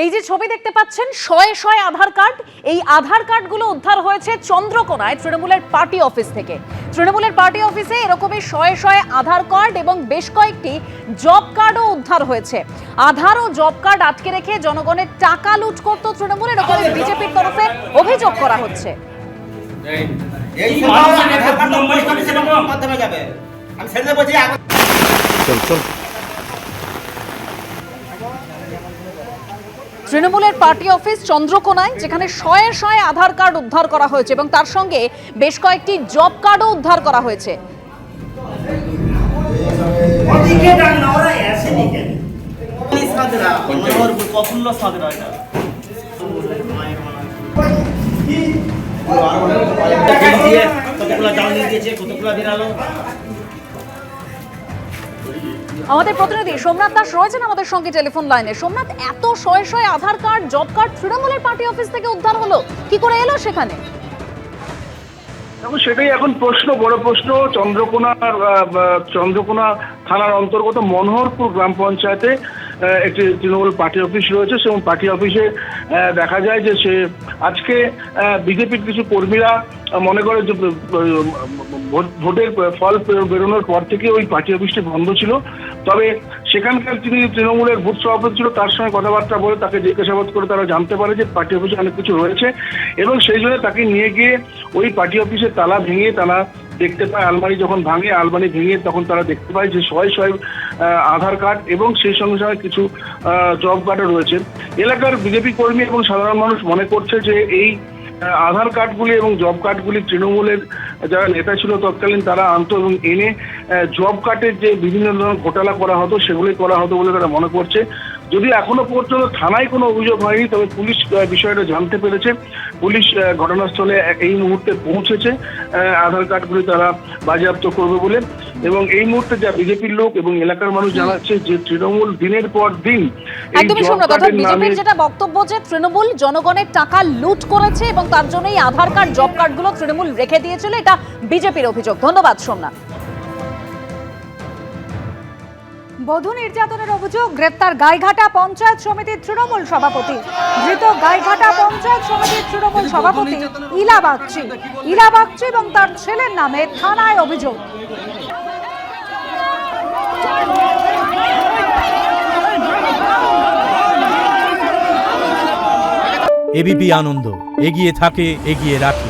এই যে ছবি দেখতে পাচ্ছেন শয়ে শয়ে আধার কার্ড, এই আধার কার্ডগুলো উদ্ধার হয়েছে চন্দ্রকোনায় তৃণমূলের পার্টি অফিস থেকে। তৃণমূলের পার্টি অফিসে এরকমই শয়ে শয়ে আধার কার্ড এবং বেশ কয়েকটি জব কার্ডও উদ্ধার হয়েছে। আধার ও জব কার্ড আটকে রেখে জনগণের টাকা লুট করত তৃণমূল, এরকম বিজেপির তরফে অভিযোগ করা হচ্ছে। তৃণমূলের পার্টি অফিস চন্দ্রকোনায়, যেখানে শয়ে শয়ে আধার কার্ড উদ্ধার করা হয়েছে এবং তার সঙ্গে বেশ কয়েকটি জব কার্ডও উদ্ধার করা হয়েছে। আমাদের প্রতিনিধি সোমনাথ দাস রয়েছেন আমাদের সঙ্গে টেলিফোন লাইনে। সোমনাথ, এত শয়ে শয়ে আধার কার্ড, জব কার্ড তৃণমূলের পার্টি অফিস থেকে উদ্ধার হলো, কি করে এলো সেখানে? সেটাই এখন প্রশ্ন, বড় প্রশ্ন। চন্দ্রকোনা থানার অন্তর্গত মনোহরপুর গ্রাম পঞ্চায়েতে একটি তৃণমূল পার্টি অফিস রয়েছে। এবং পার্টি অফিসে দেখা যায় যে আজকে বিজেপির কিছু কর্মীরা মনে করে যে ভোটের ফল বেরোনোর পর থেকে ওই পার্টি অফিসটি বন্ধ ছিল। তবে সেখানকার যিনি তৃণমূলের বুথ সভাপতি ছিল তার সঙ্গে কথাবার্তা বলে তাকে জিজ্ঞাসাবাদ করে তারা জানতে পারে যে পার্টি অফিসে অনেক কিছু রয়েছে, এবং সেই জন্য তাকে নিয়ে গিয়ে ওই পার্টি অফিসের তালা ভেঙে তারা দেখতে পায়, আলমারি যখন ভাঙে, আলমারি ভেঙে তখন তারা দেখতে পায় যে শয়ে শয়ে আধার কার্ড এবং সেই সঙ্গে সঙ্গে কিছু জব কার্ডও রয়েছে। এলাকার বিজেপি কর্মী এবং সাধারণ মানুষ মনে করছে যে এই আধার কার্ডগুলি এবং জব কার্ডগুলি তৃণমূলের যারা নেতা ছিল তৎকালীন তারা আনতো এবং এনে জব কার্ডের যে বিভিন্ন ধরনের ঘোটালা করা হতো সেগুলি করা হতো বলে তারা মনে করছে। যদি এখনো পর্যন্ত থানায় কোনো অভিযোগ হয়নি, তবে পুলিশ বিষয়টা জানতে পেরেছে। পুলিশ ঘটনাস্থলে এই মুহূর্তে পৌঁছেছে, আধার কার্ডগুলি তারা বাজেয়াপ্ত করবে বলে। এবং এই মুহূর্তে যা বিজেপির লোক এবং এলাকার মানুষ জানাচ্ছে যে তৃণমূল দিনের পর দিন বিজেপির যেটা বক্তব্য যে তৃণমূল জনগণের টাকা লুট করেছে এবং তার জন্য এই আধার কার্ড, জব কার্ডগুলো তৃণমূল রেখে দিয়েছিল, এটা বিজেপির অভিযোগ। ধন্যবাদ সোমনাথ। বধূ নির্যাতনের অভিযোগ, গ্রেপ্তার গাইঘাটা পঞ্চায়েত সমিতির তৃণমূল সভাপতি। ধৃত গাইঘাটা পঞ্চায়েত সমিতির তৃণমূল সভাপতি ইলা বাগচি এবং তার ছেলের নামে থানায় অভিযোগ। এবিপি আনন্দ, এগিয়ে থাকে, এগিয়ে রাখে।